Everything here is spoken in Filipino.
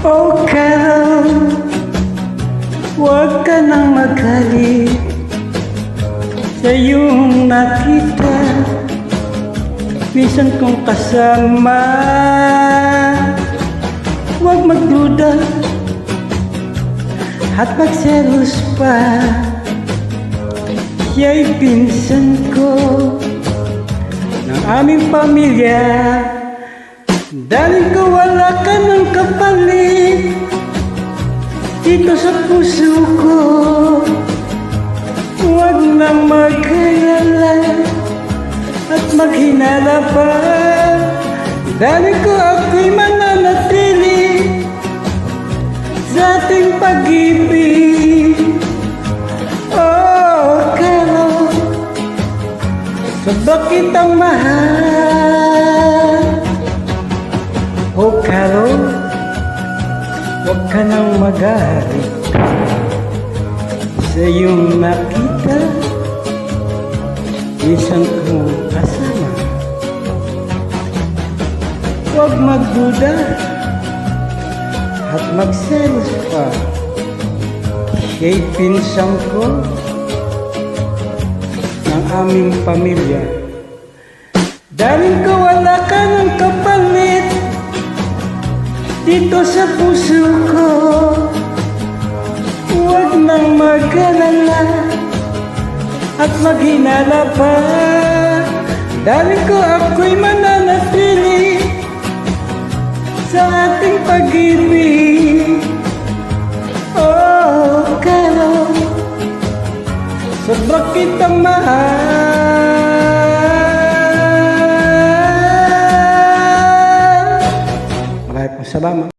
Oh Carol, huwag ka nang magalit sa iyong nakita. Minsan kong kasama, huwag magduda at magselos pa. Siya'y pinsan ko ng aming pamilya. Dahil ko wala ka ng kapalit dito sa puso ko. Huwag nang mag-alala at maghinala pa. Dahil ko ako'y mananatili sa ating pag-ibig. Oh, Carol, sobra kitang mahal. Oh, Carol, huwag ka nang magalit sa iyong nakita. Minsan kong kasama, huwag magduda at magselos pa. Siya'y pinsan ko ng aming pamilya. Dahil ko wala ka ng kapalit dito sa puso ko. Huwag nang mag-alala at maghinala pa. Dahil ko ako'y mananatili sa ating pag-ibig. Oh, Carol, sobra kitang mahal. Maraming salamat.